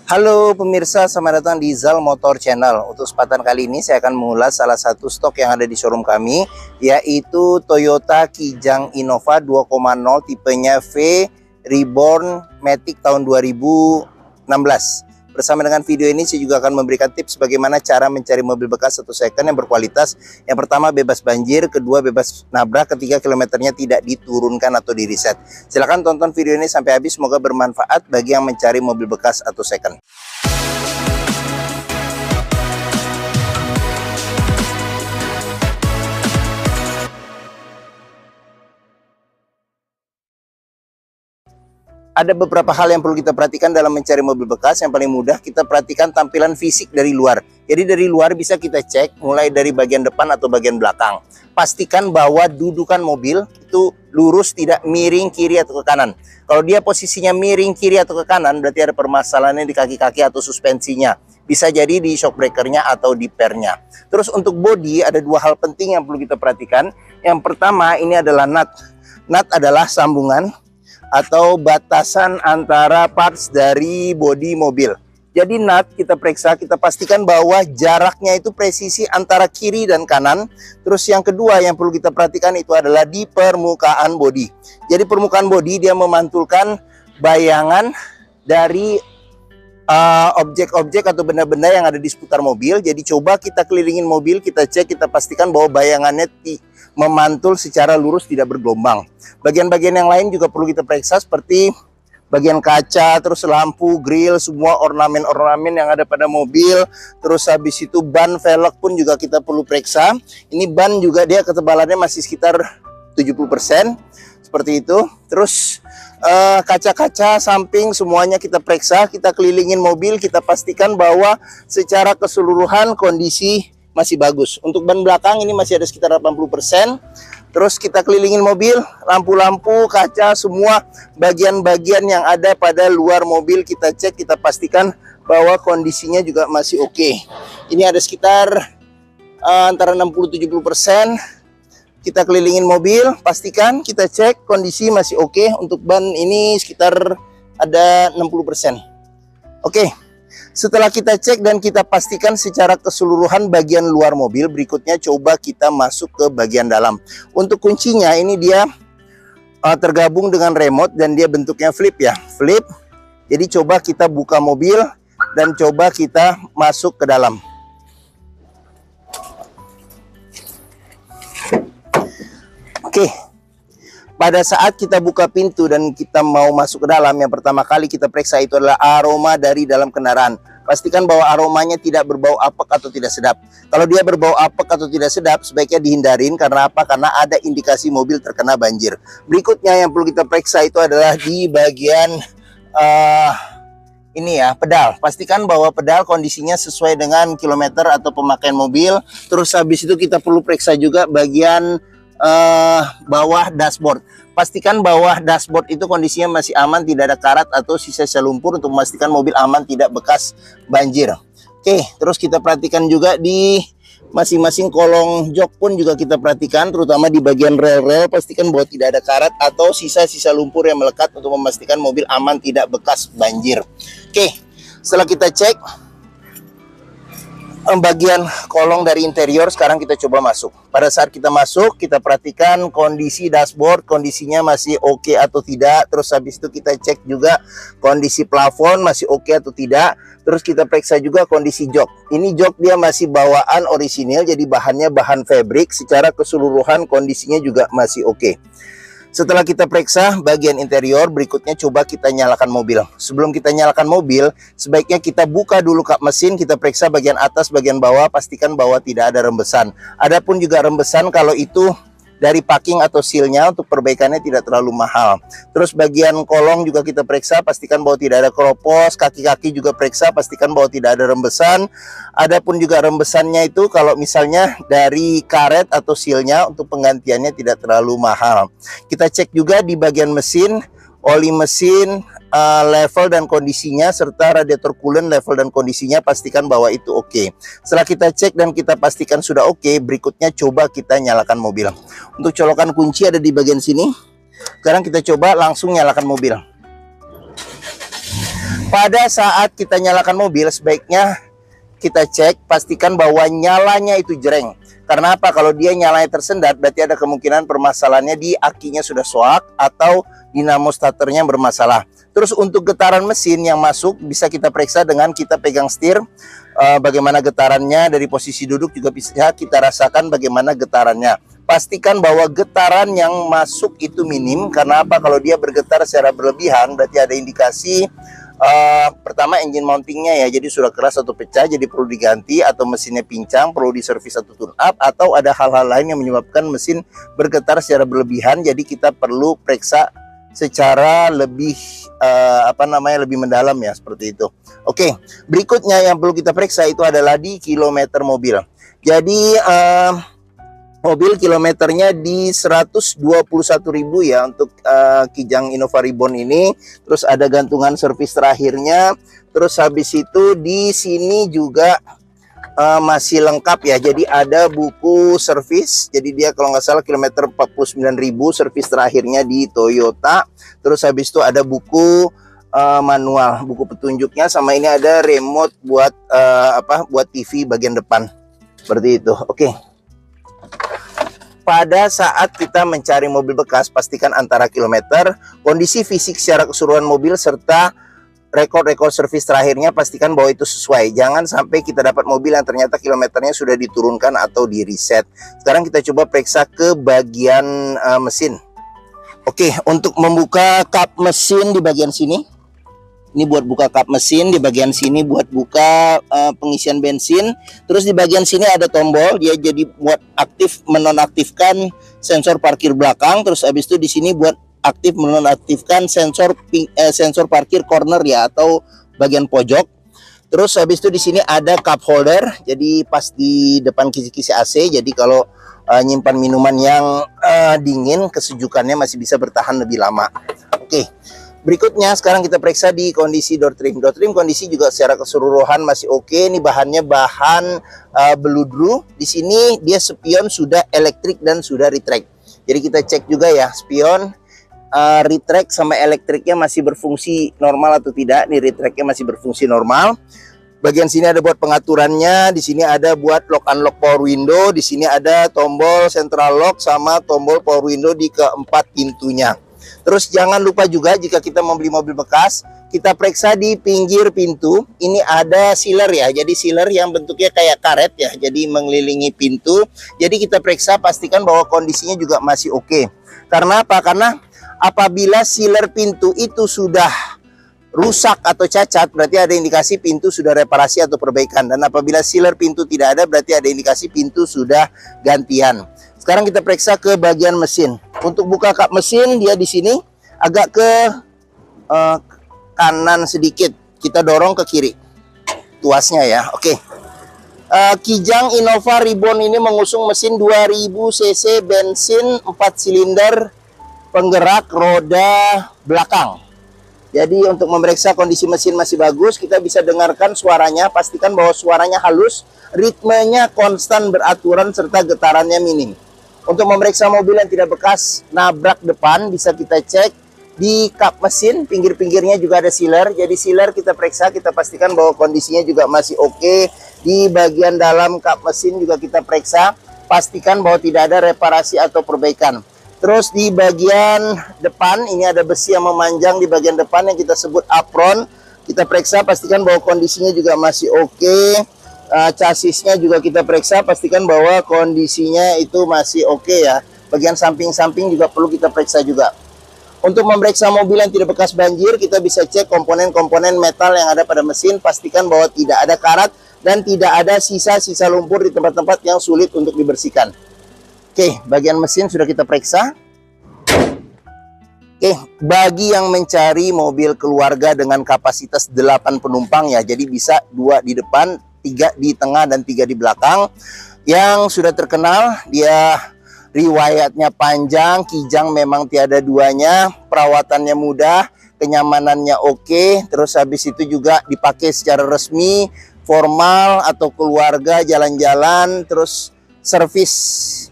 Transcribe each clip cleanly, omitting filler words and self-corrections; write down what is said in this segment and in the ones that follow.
Halo pemirsa, selamat datang di Zal Motor Channel. Untuk kesempatan kali ini saya akan mengulas salah satu stok yang ada di showroom kami, yaitu Toyota Kijang Innova 2.0 tipenya V Reborn Matic tahun 2016. Bersama dengan video ini saya juga akan memberikan tips bagaimana cara mencari mobil bekas atau second yang berkualitas. Yang pertama bebas banjir, kedua bebas nabrak, ketiga kilometernya tidak diturunkan atau di reset. Silahkan tonton video ini sampai habis, semoga bermanfaat bagi yang mencari mobil bekas atau second. Ada beberapa hal yang perlu kita perhatikan dalam mencari mobil bekas. Yang paling mudah, kita perhatikan tampilan fisik dari luar. Jadi dari luar bisa kita cek mulai dari bagian depan atau bagian belakang. Pastikan bahwa dudukan mobil itu lurus, tidak miring kiri atau ke kanan. Kalau dia posisinya miring kiri atau ke kanan, berarti ada permasalahannya di kaki-kaki atau suspensinya. Bisa jadi di shock breakernya atau di pernya. Terus untuk bodi ada dua hal penting yang perlu kita perhatikan. Yang pertama ini adalah nut. Nut adalah sambungan atau batasan antara parts dari bodi mobil. Jadi nut kita periksa, kita pastikan bahwa jaraknya itu presisi antara kiri dan kanan. Terus yang kedua yang perlu kita perhatikan itu adalah di permukaan bodi. Jadi permukaan bodi dia memantulkan bayangan dari objek-objek atau benda-benda yang ada di seputar mobil. Jadi coba kita kelilingin mobil, kita cek, kita pastikan bahwa bayangannya memantul secara lurus, tidak bergelombang. Bagian-bagian yang lain juga perlu kita periksa seperti bagian kaca, terus lampu, grill, semua ornamen-ornamen yang ada pada mobil. Terus habis itu ban velg pun juga kita perlu periksa. Ini ban juga dia ketebalannya masih sekitar 70%, seperti itu. Terus kaca-kaca samping semuanya kita periksa, kita kelilingin mobil, kita pastikan bahwa secara keseluruhan kondisi masih bagus. Untuk ban belakang ini masih ada sekitar 80%. Terus kita kelilingin mobil, lampu-lampu, kaca, semua bagian-bagian yang ada pada luar mobil kita cek, kita pastikan bahwa kondisinya juga masih oke. Ini ada sekitar antara 60-70%. Kita kelilingin mobil, pastikan kita cek kondisi masih oke. Untuk ban ini sekitar ada 60%. Oke. Setelah kita cek dan kita pastikan secara keseluruhan bagian luar mobil, berikutnya coba kita masuk ke bagian dalam. Untuk kuncinya ini dia tergabung dengan remote dan dia bentuknya flip ya, flip. Jadi coba kita buka mobil dan coba kita masuk ke dalam. Oke. Pada saat kita buka pintu dan kita mau masuk ke dalam, yang pertama kali kita periksa itu adalah aroma dari dalam kendaraan. Pastikan bahwa aromanya tidak berbau apek atau tidak sedap. Kalau dia berbau apek atau tidak sedap, sebaiknya dihindarin. Karena apa? Karena ada indikasi mobil terkena banjir. Berikutnya yang perlu kita periksa itu adalah di bagian ini ya, pedal. Pastikan bahwa pedal kondisinya sesuai dengan kilometer atau pemakaian mobil. Terus habis itu kita perlu periksa juga bagian bawah dashboard. Pastikan bahwa dashboard itu kondisinya masih aman, tidak ada karat atau sisa-sisa lumpur untuk memastikan mobil aman, tidak bekas banjir. Oke, terus kita perhatikan juga di masing-masing kolong jok pun juga kita perhatikan, terutama di bagian rel-rel. Pastikan bahwa tidak ada karat atau sisa-sisa lumpur yang melekat untuk memastikan mobil aman, tidak bekas banjir. Oke, setelah kita cek bagian kolong dari interior, sekarang kita coba masuk. Pada saat kita masuk, kita perhatikan kondisi dashboard, kondisinya masih oke atau tidak. Terus habis itu kita cek juga kondisi plafon masih oke atau tidak. Terus kita periksa juga kondisi jok. Ini jok dia masih bawaan orisinil, jadi bahannya bahan fabric. Secara keseluruhan kondisinya juga masih oke. Setelah kita periksa bagian interior, berikutnya coba kita nyalakan mobil. Sebelum kita nyalakan mobil, sebaiknya kita buka dulu kap mesin, kita periksa bagian atas, bagian bawah, pastikan bahwa tidak ada rembesan. Adapun juga rembesan kalau itu dari packing atau sealnya, untuk perbaikannya tidak terlalu mahal. Terus bagian kolong juga kita periksa, pastikan bahwa tidak ada keropos. Kaki-kaki juga periksa, pastikan bahwa tidak ada rembesan. Adapun juga rembesannya itu kalau misalnya dari karet atau sealnya, untuk penggantiannya tidak terlalu mahal. Kita cek juga di bagian mesin, oli mesin, level dan kondisinya, serta radiator coolant level dan kondisinya, pastikan bahwa itu oke. Setelah kita cek dan kita pastikan sudah oke, berikutnya coba kita nyalakan mobil. Untuk colokan kunci ada di bagian sini. Sekarang kita coba langsung nyalakan mobil. Pada saat kita nyalakan mobil, sebaiknya kita cek, pastikan bahwa nyalanya itu jreng. Karena apa? Kalau dia nyalanya tersendat, berarti ada kemungkinan permasalahannya di akinya sudah soak atau dinamo starternya bermasalah. Terus untuk getaran mesin yang masuk bisa kita periksa dengan kita pegang setir, bagaimana getarannya. Dari posisi duduk juga bisa kita rasakan bagaimana getarannya. Pastikan bahwa getaran yang masuk itu minim. Karena apa? Kalau dia bergetar secara berlebihan, berarti ada indikasi pertama engine mountingnya ya, jadi sudah keras atau pecah, jadi perlu diganti, atau mesinnya pincang, perlu diservis atau tune up, atau ada hal-hal lain yang menyebabkan mesin bergetar secara berlebihan. Jadi kita perlu periksa secara lebih lebih mendalam ya, seperti itu. Oke, berikutnya yang perlu kita periksa itu adalah di kilometer mobil. Jadi mobil kilometernya di 121.000 ya untuk Kijang Innova Reborn ini. Terus ada gantungan servis terakhirnya. Terus habis itu di sini juga masih lengkap ya. Jadi ada buku servis. Jadi dia kalau nggak salah kilometer 49.000 servis terakhirnya di Toyota. Terus habis itu ada buku manual, buku petunjuknya, sama ini ada remote buat buat TV bagian depan. Seperti itu. Oke. Pada saat kita mencari mobil bekas, pastikan antara kilometer, kondisi fisik secara keseluruhan mobil, serta rekor-rekor servis terakhirnya, pastikan bahwa itu sesuai. Jangan sampai kita dapat mobil yang ternyata kilometernya sudah diturunkan atau di reset. Sekarang kita coba periksa ke bagian mesin. Oke, untuk membuka kap mesin di bagian sini. Ini buat buka kap mesin, di bagian sini buat buka pengisian bensin. Terus di bagian sini ada tombol, dia jadi buat aktif menonaktifkan sensor parkir belakang. Terus habis itu di sini buat aktif menonaktifkan sensor parkir corner ya, atau bagian pojok. Terus habis itu di sini ada cup holder, jadi pas di depan kisi-kisi AC. Jadi kalau nyimpan minuman yang dingin, kesejukannya masih bisa bertahan lebih lama. Oke. Berikutnya sekarang kita periksa di kondisi door trim. Door trim kondisi juga secara keseluruhan masih oke. Ini bahannya bahan beludru. Di sini dia spion sudah elektrik dan sudah retract. Jadi kita cek juga ya, spion retract sama elektriknya masih berfungsi normal atau tidak. Ini retractnya masih berfungsi normal. Bagian sini ada buat pengaturannya. Di sini ada buat lock unlock power window. Di sini ada tombol central lock sama tombol power window di keempat pintunya. Terus jangan lupa juga jika kita membeli mobil bekas, kita periksa di pinggir pintu. Ini ada sealer ya, jadi sealer yang bentuknya kayak karet ya, jadi mengelilingi pintu. Jadi kita periksa, pastikan bahwa kondisinya juga masih oke. Karena apa? Karena apabila sealer pintu itu sudah rusak atau cacat, berarti ada indikasi pintu sudah reparasi atau perbaikan. Dan apabila sealer pintu tidak ada, berarti ada indikasi pintu sudah gantian. Sekarang kita periksa ke bagian mesin. Untuk buka kap mesin, dia di sini agak ke kanan sedikit. Kita dorong ke kiri tuasnya ya. Oke. Kijang Innova Reborn ini mengusung mesin 2000 cc bensin 4 silinder penggerak roda belakang. Jadi untuk memeriksa kondisi mesin masih bagus, kita bisa dengarkan suaranya. Pastikan bahwa suaranya halus, ritmenya konstan beraturan, serta getarannya minim. Untuk memeriksa mobil yang tidak bekas nabrak depan, bisa kita cek di kap mesin, pinggir-pinggirnya juga ada sealer. Jadi sealer kita periksa, kita pastikan bahwa kondisinya juga masih oke. Di bagian dalam kap mesin juga kita periksa, pastikan bahwa tidak ada reparasi atau perbaikan. Terus di bagian depan, ini ada besi yang memanjang di bagian depan yang kita sebut apron. Kita periksa, pastikan bahwa kondisinya juga masih oke. Chassisnya juga kita periksa, pastikan bahwa kondisinya itu masih oke ya. Bagian samping-samping juga perlu kita periksa juga. Untuk memeriksa mobil yang tidak bekas banjir, kita bisa cek komponen-komponen metal yang ada pada mesin. Pastikan bahwa tidak ada karat dan tidak ada sisa-sisa lumpur di tempat-tempat yang sulit untuk dibersihkan. Oke, bagian mesin sudah kita periksa. Oke, bagi yang mencari mobil keluarga dengan kapasitas 8 penumpang ya, jadi bisa 2 di depan, 3 di tengah, dan 3 di belakang. Yang sudah terkenal, dia riwayatnya panjang, Kijang memang tiada duanya, perawatannya mudah, kenyamanannya oke. Terus habis itu juga dipakai secara resmi, formal atau keluarga jalan-jalan. Terus servis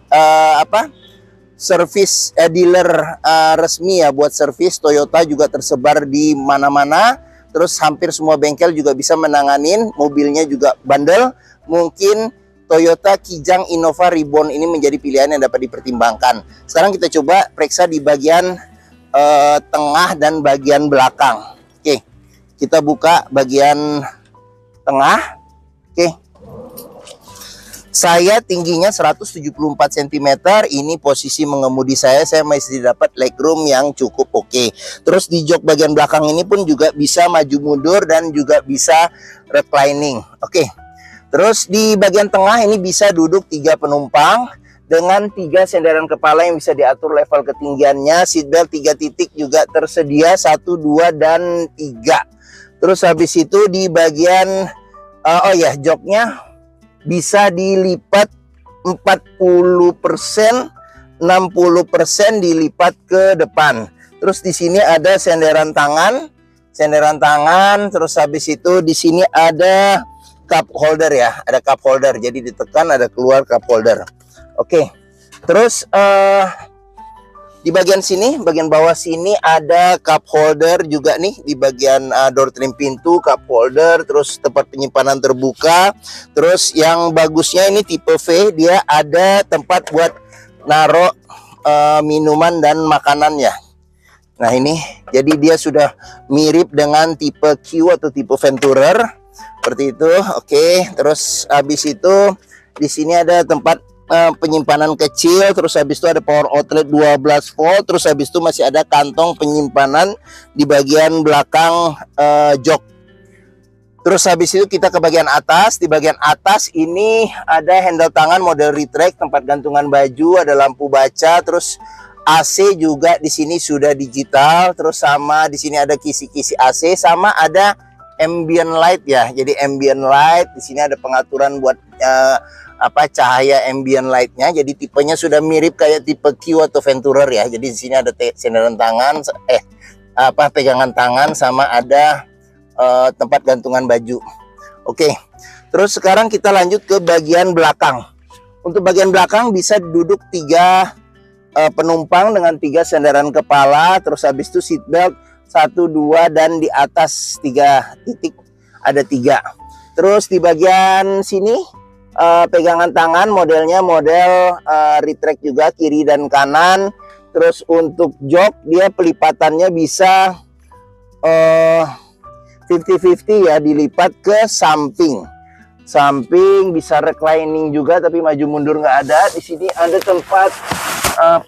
dealer resmi ya, buat servis Toyota juga tersebar di mana-mana. terus hampir semua bengkel juga bisa menanganin, mobilnya juga bandel. Mungkin Toyota Kijang Innova Reborn ini menjadi pilihan yang dapat dipertimbangkan. Sekarang kita coba periksa di bagian tengah dan bagian belakang. Oke, kita buka bagian tengah. Oke, saya tingginya 174 cm. Ini posisi mengemudi saya masih dapat legroom yang cukup oke. Terus di jok bagian belakang ini pun juga bisa maju mundur dan juga bisa reclining. Oke. Terus di bagian tengah ini bisa duduk 3 penumpang dengan 3 senderan kepala yang bisa diatur level ketinggiannya. Seatbelt 3 titik juga tersedia, 1, 2, dan 3. Terus habis itu di bagian joknya bisa dilipat 40%, 60% dilipat ke depan. Terus di sini ada senderan tangan, terus habis itu di sini ada cup holder ya, ada cup holder. Jadi ditekan ada keluar cup holder. Oke. Terus di bagian sini, bagian bawah sini ada cup holder juga nih. Di bagian door trim pintu, cup holder, terus tempat penyimpanan terbuka. Terus yang bagusnya ini tipe V, dia ada tempat buat naruh minuman dan makanannya. Nah ini, jadi dia sudah mirip dengan tipe Q atau tipe Venturer, seperti itu. Oke, terus habis itu di sini ada tempat penyimpanan kecil, terus habis itu ada power outlet 12 volt, terus habis itu masih ada kantong penyimpanan di bagian belakang jok. Terus habis itu kita ke bagian atas. Di bagian atas ini ada handle tangan model retract, tempat gantungan baju, ada lampu baca, terus AC juga di sini sudah digital, terus sama di sini ada kisi-kisi AC, sama ada ambient light ya. Jadi ambient light di sini ada pengaturan buat cahaya ambient lightnya. Jadi tipenya sudah mirip kayak tipe Q atau Venturer ya. Jadi di sini ada senderan tangan, pegangan tangan, sama ada tempat gantungan baju. Oke. Terus sekarang kita lanjut ke bagian belakang. Untuk bagian belakang bisa duduk 3 penumpang dengan 3 sandaran kepala. Terus habis itu seat belt 1, 2, dan di atas 3 titik ada 3. Terus di bagian sini pegangan tangan modelnya model retract juga, kiri dan kanan. Terus untuk jok dia pelipatannya bisa 50-50 ya, dilipat ke samping. Bisa reclining juga, tapi maju mundur nggak ada. Di sini ada tempat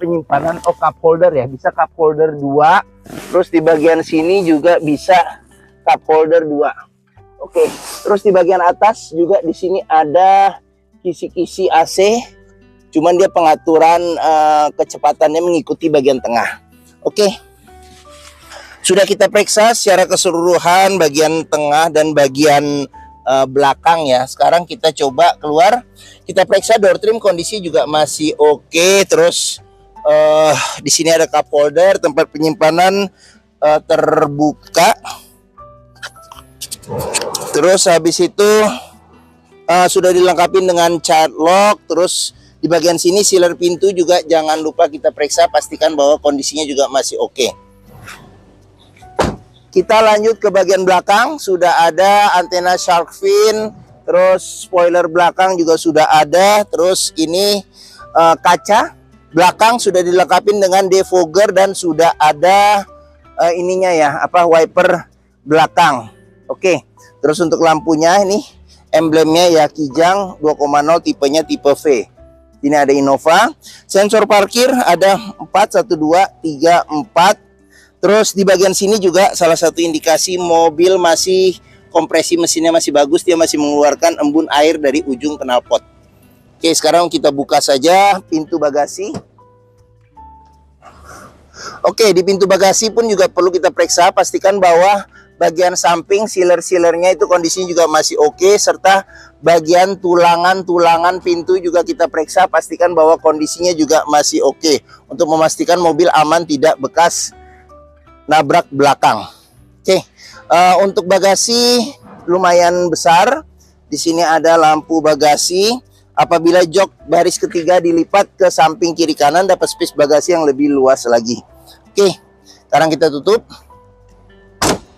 penyimpanan cup holder ya, bisa cup holder 2. Terus di bagian sini juga bisa cup holder 2. Oke, terus di bagian atas juga di sini ada kisi-kisi AC, cuman dia pengaturan kecepatannya mengikuti bagian tengah. Oke, sudah kita periksa secara keseluruhan bagian tengah dan bagian belakang ya. Sekarang kita coba keluar, kita periksa door trim, kondisi juga masih oke. Terus di sini ada cup holder, tempat penyimpanan terbuka. Terus habis itu sudah dilengkapi dengan child lock. Terus di bagian sini sealer pintu juga jangan lupa kita periksa, pastikan bahwa kondisinya juga masih oke. Kita lanjut ke bagian belakang. Sudah ada antena shark fin, terus spoiler belakang juga sudah ada. Terus ini kaca belakang sudah dilengkapi dengan defogger dan sudah ada ininya ya, wiper belakang. Oke, terus untuk lampunya ini emblemnya ya Kijang 2.0, tipenya tipe V. Ini ada Innova. Sensor parkir ada 4, 1, 2, 3, 4. Terus di bagian sini juga salah satu indikasi mobil masih kompresi mesinnya masih bagus, dia masih mengeluarkan embun air dari ujung knalpot. Oke, sekarang kita buka saja pintu bagasi. Oke, di pintu bagasi pun juga perlu kita periksa, pastikan bahwa bagian samping sealer-sealernya itu kondisinya juga masih oke, serta bagian tulangan pintu juga kita periksa, pastikan bahwa kondisinya juga masih oke, untuk memastikan mobil aman tidak bekas nabrak belakang. Oke, untuk bagasi lumayan besar. Di sini ada lampu bagasi. Apabila jok baris ketiga dilipat ke samping kiri kanan, dapat space bagasi yang lebih luas lagi. Oke, sekarang kita tutup.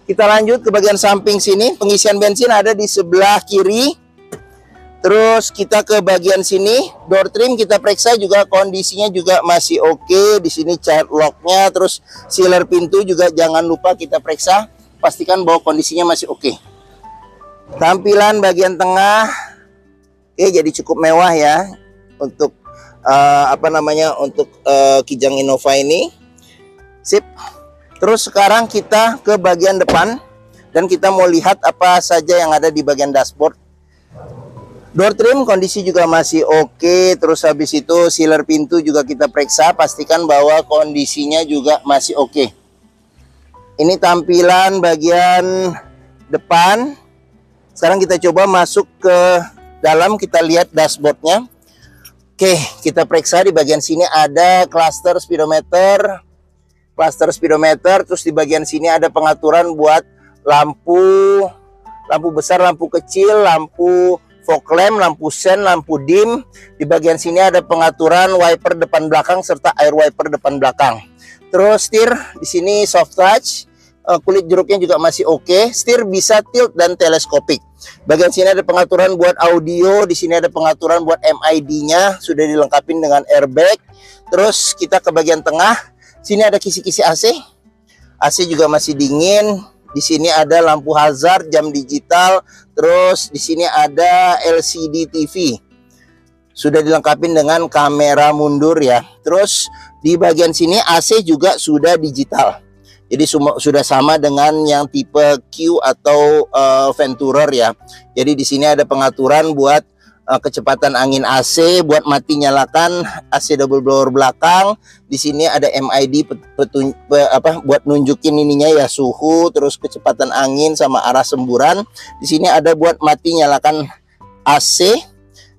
Kita lanjut ke bagian samping sini. Pengisian bensin ada di sebelah kiri. Terus kita ke bagian sini, door trim kita periksa juga kondisinya juga masih oke. Di sini child locknya, terus sealer pintu juga jangan lupa kita periksa, pastikan bahwa kondisinya masih oke. Tampilan bagian tengah, jadi cukup mewah ya untuk untuk Kijang Innova ini. Sip. Terus sekarang kita ke bagian depan dan kita mau lihat apa saja yang ada di bagian dashboard. Door trim kondisi juga masih oke. Terus habis itu sealer pintu juga kita periksa, pastikan bahwa kondisinya juga masih oke. Ini tampilan bagian depan. Sekarang kita coba masuk ke dalam, kita lihat dashboardnya. Oke, kita periksa di bagian sini ada cluster speedometer. Terus di bagian sini ada pengaturan buat lampu besar, lampu kecil, lampu fog lamp, lampu sen, lampu dim. Di bagian sini ada pengaturan wiper depan belakang serta air wiper depan belakang. Terus setir di sini soft touch, kulit jeruknya juga masih oke. Setir bisa tilt dan teleskopik. Bagian sini ada pengaturan buat audio, di sini ada pengaturan buat MID-nya, sudah dilengkapi dengan airbag. Terus kita ke bagian tengah, sini ada kisi-kisi AC. AC juga masih dingin. Di sini ada lampu hazard, jam digital, terus di sini ada LCD TV. Sudah dilengkapi dengan kamera mundur ya. Terus di bagian sini AC juga sudah digital. Jadi sudah sama dengan yang tipe Q atau Venturer ya. Jadi di sini ada pengaturan buat kecepatan angin AC, buat mati nyalakan AC double blower belakang. Di sini ada MID buat nunjukin ininya ya, suhu, terus kecepatan angin sama arah semburan. Di sini ada buat mati nyalakan AC.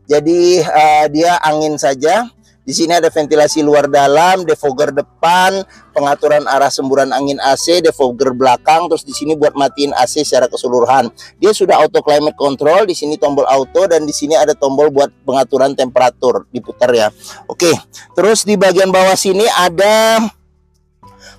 Jadi dia angin saja. Di sini ada ventilasi luar dalam, defogger depan, pengaturan arah semburan angin AC, defogger belakang, terus di sini buat matiin AC secara keseluruhan. Dia sudah auto climate control, di sini tombol auto dan di sini ada tombol buat pengaturan temperatur, diputar ya. Oke, terus di bagian bawah sini ada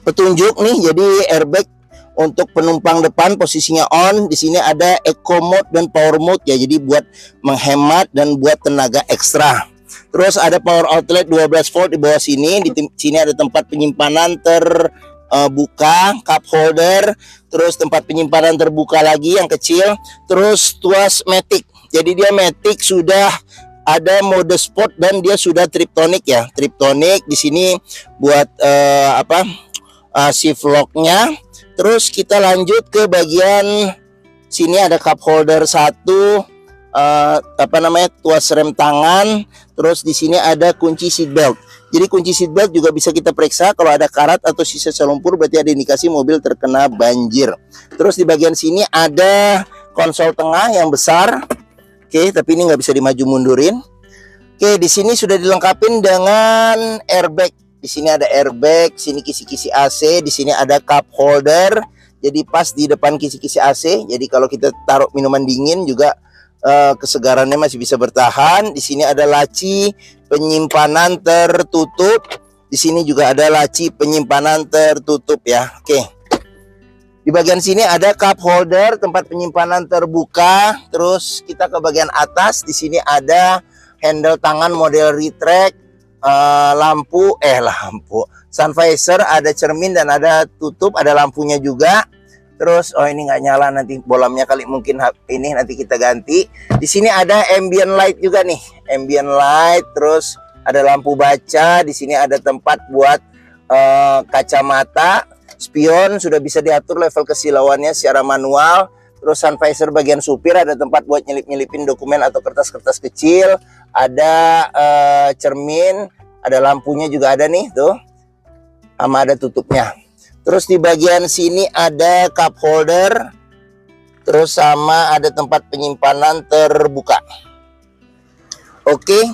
petunjuk nih, jadi airbag untuk penumpang depan posisinya on. Di sini ada eco mode dan power mode ya, jadi buat menghemat dan buat tenaga ekstra. Terus ada power outlet 12 volt di bawah sini. Di sini ada tempat penyimpanan terbuka, cup holder. Terus tempat penyimpanan terbuka lagi yang kecil. Terus tuas matic. Jadi dia matic sudah ada mode sport dan dia sudah triptonic ya. Triptonic di sini buat shift locknya. Terus kita lanjut ke bagian sini ada cup holder 1. Tuas rem tangan. Terus di sini ada kunci seat belt. Jadi kunci seat belt juga bisa kita periksa, kalau ada karat atau sisa selumpur berarti ada indikasi mobil terkena banjir. Terus di bagian sini ada konsol tengah yang besar. Oke, tapi ini nggak bisa dimaju mundurin. Oke, di sini sudah dilengkapi dengan airbag. Di sini ada airbag, sini kisi-kisi AC, di sini ada cup holder. Jadi pas di depan kisi-kisi AC. Jadi kalau kita taruh minuman dingin juga kesegarannya masih bisa bertahan. Di sini ada laci penyimpanan tertutup. Di sini juga ada laci penyimpanan tertutup ya. Oke. Di bagian sini ada cup holder, tempat penyimpanan terbuka. Terus kita ke bagian atas. Di sini ada handle tangan model retract, lampu sun visor, ada cermin dan ada tutup, ada lampunya juga. Terus ini nggak nyala, nanti bolamnya kali mungkin ini nanti kita ganti. Di sini ada ambient light juga nih, ambient light. Terus ada lampu baca. Di sini ada tempat buat kacamata. Spion sudah bisa diatur level kesilauannya secara manual. Terus sun visor bagian supir ada tempat buat nyelip-nyelipin dokumen atau kertas-kertas kecil. Ada cermin, ada lampunya juga ada nih tuh, sama ada tutupnya. Terus di bagian sini ada cup holder. Terus sama ada tempat penyimpanan terbuka. Oke.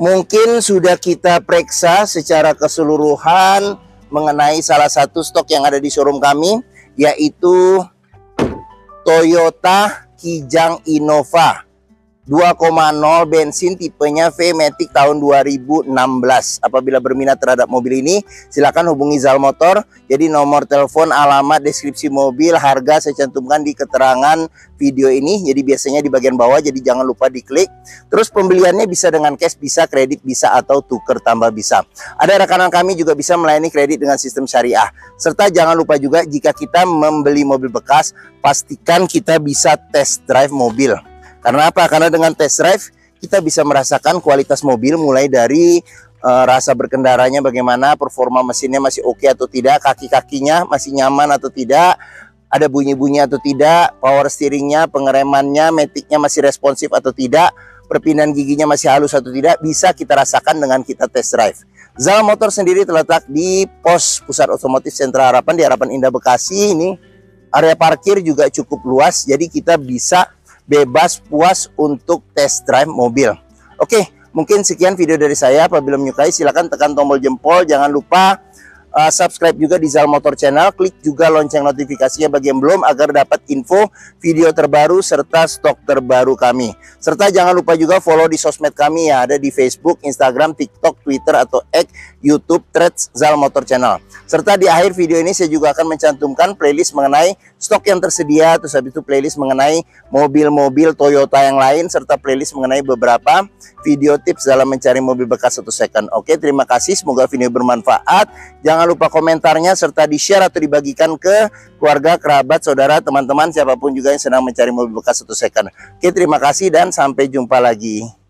Mungkin sudah kita periksa secara keseluruhan mengenai salah satu stok yang ada di showroom kami, yaitu Toyota Kijang Innova 2,0 bensin tipenya V-Matic tahun 2016. Apabila berminat terhadap mobil ini, silakan hubungi Zal Motor. Jadi nomor telepon, alamat, deskripsi mobil, harga saya cantumkan di keterangan video ini. Jadi biasanya di bagian bawah, jadi jangan lupa diklik. Terus pembeliannya bisa dengan cash, bisa kredit, bisa atau tuker tambah bisa. Ada rekanan kami juga bisa melayani kredit dengan sistem syariah. Serta jangan lupa juga jika kita membeli mobil bekas, pastikan kita bisa test drive mobil. Karena apa? Karena dengan test drive kita bisa merasakan kualitas mobil mulai dari rasa berkendaranya bagaimana, performa mesinnya masih oke atau tidak, kaki-kakinya masih nyaman atau tidak, ada bunyi-bunyi atau tidak, power steeringnya, pengeremannya, maticnya masih responsif atau tidak, perpindahan giginya masih halus atau tidak, bisa kita rasakan dengan kita test drive. Zal Motor sendiri terletak di pos Pusat Otomotif Sentra Harapan di Harapan Indah Bekasi. Ini area parkir juga cukup luas, jadi kita bisa bebas puas untuk test drive mobil. Oke, mungkin sekian video dari saya. Apabila menyukai silahkan tekan tombol jempol. Jangan lupa subscribe juga di Zal Motor Channel. Klik juga lonceng notifikasinya bagi yang belum agar dapat info video terbaru serta stok terbaru kami. Serta jangan lupa juga follow di sosmed kami ya. Ada di Facebook, Instagram, TikTok, Twitter atau X, YouTube, Threads, Zal Motor Channel. Serta di akhir video ini saya juga akan mencantumkan playlist mengenai stok yang tersedia, terus habis itu playlist mengenai mobil-mobil Toyota yang lain, serta playlist mengenai beberapa video tips dalam mencari mobil bekas atau second. Oke, terima kasih, semoga video bermanfaat. Jangan lupa komentarnya serta di-share atau dibagikan ke keluarga, kerabat, saudara, teman-teman, siapapun juga yang sedang mencari mobil bekas atau second. Oke, terima kasih dan sampai jumpa lagi.